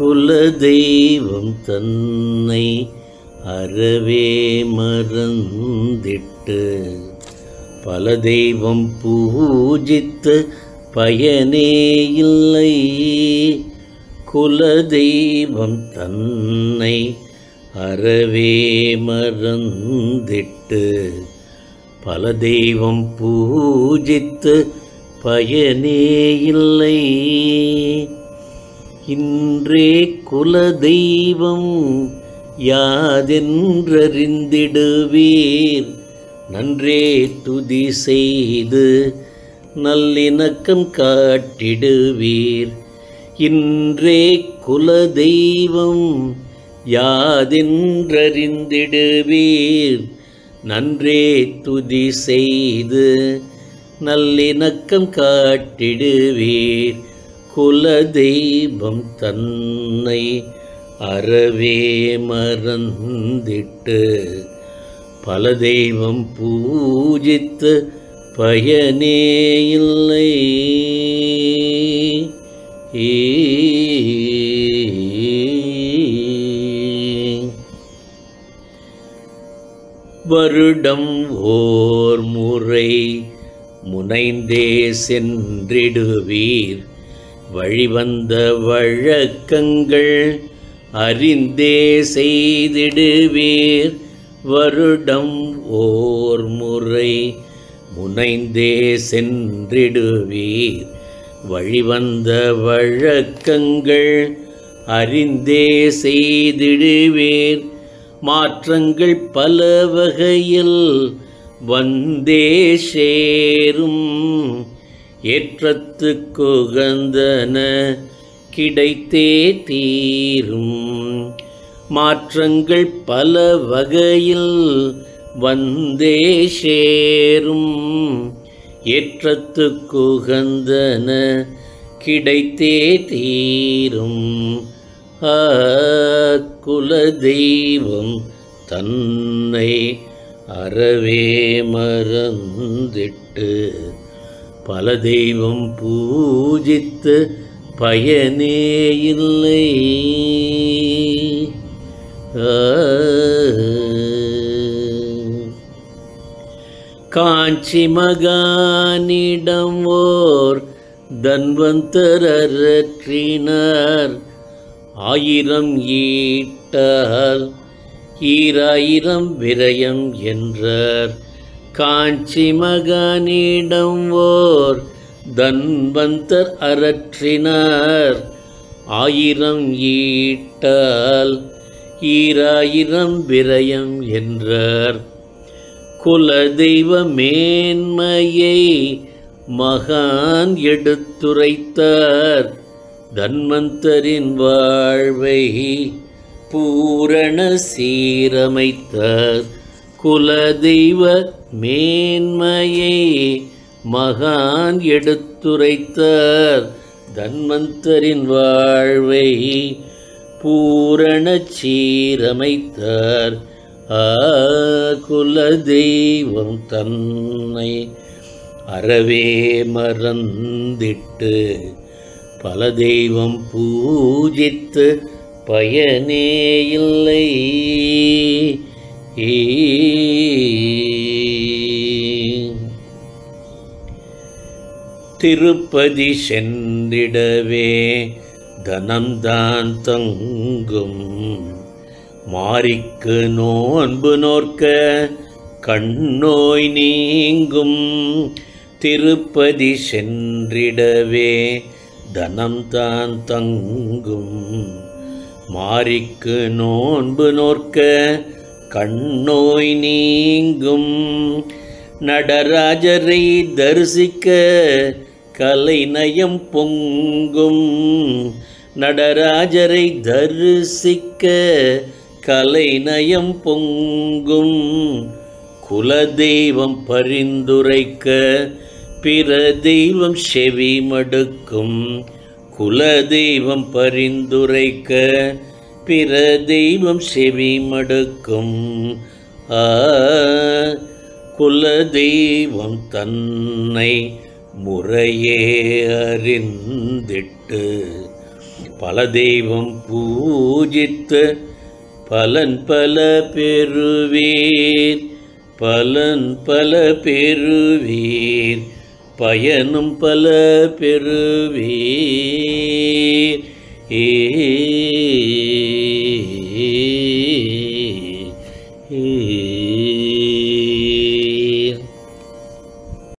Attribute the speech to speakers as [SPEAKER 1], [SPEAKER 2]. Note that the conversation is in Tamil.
[SPEAKER 1] குலதெய்வம் தன்னை அறவே மறந்திட்டு பல தெய்வம் பூஜித்து பயனே இல்லை. குலதெய்வம் தன்னை அறவே மறந்திட்டு பல தெய்வம் பூஜித்து பயனே இல்லை. இன்றே குலதெய்வம் யாதென்றறிந்திடுவீர். நன்றே துதி செய்து நல்லிணக்கம் காட்டிடுவீர். இன்றே குலதெய்வம் யாதென்றறிந்திடுவீர். நன்றே துதி செய்து நல்லிணக்கம் காட்டிடுவீர். குலதெய்வம் தன்னை அறவே மறந்திட்டு பல தெய்வம் பூஜித்து பயனே இல்லை. வருடம் ஓர் முறை முனைந்தே சென்றிடுவீர். வழிவந்த வழக்கங்கள் அறிந்தே செய்திடுவீர். வருடம் ஓர் முறை முனைந்தே சென்றிடுவீர். வழிவந்த வழக்கங்கள் அறிந்தே செய்திடுவீர். மாற்றங்கள் பல வகையில் வந்தே சேரும். ஏற்றத்துக்குகந்தன கிடைத்தே தீரும். மாற்றங்கள் பல வகையில் வந்தே சேரும். ஏற்றத்துக்குகந்தன கிடைத்தே தீரும். குலதெய்வம் தன்னை அறவே மறந்திட்டு பல தெய்வம் பூஜித்து பயனே இல்லை. காஞ்சி மகானிடம் ஓர் தன்வந்தர் அரற்றினார். 1000 ஈட்டால் 2000 விரயம் என்றார். காஞ்சி மகானிடம் ஓர் தன்வந்தர் அரற்றினார். 1000 ஈட்டால் 2000 விரயம் என்றார். குலதெய்வ மேன்மையை மகான் எடுத்துரைத்தார். தன்வந்தரின் வாழ்வை பூரண சீரமைத்தார். குலதெய்வ மேன்மையை மகான் எடுத்துரைத்தார். தன்வந்தரின் வாழ்வை பூரண சீரமைத்தார். குலதெய்வம் தன்னை அறவே மறந்திட்டு பல தெய்வம் பூஜித்து பயனே இல்லை. திருப்பதி சென்றிடவே தனம்தான் தங்கும். மாரிக்கு நோன்பு நோற்க கண்ணோய் நீங்கும். திருப்பதி சென்றிடவே தனம்தான் தங்கும். மாரிக்கு நோன்பு நோற்க கண்ணோய் நீங்கும். நடராஜரை தரிசிக்க கலைநயம் பொங்கும். நடராஜரை தரிசிக்க கலைநயம் பொங்கும். குலதெய்வம் பரிந்துரைக்க பிற தெய்வம் செவி மடுக்கும். குலதெய்வம் பரிந்துரைக்க பிற தெய்வம் செவி மடுக்கும். குலதெய்வம் தன்னை முறையே அறிந்திட்டு பல தெய்வம் பூஜித்து பலன் பல பெறுவீர். பலன் பல பெறுவீர், பயனும் பல பெறுவீர்.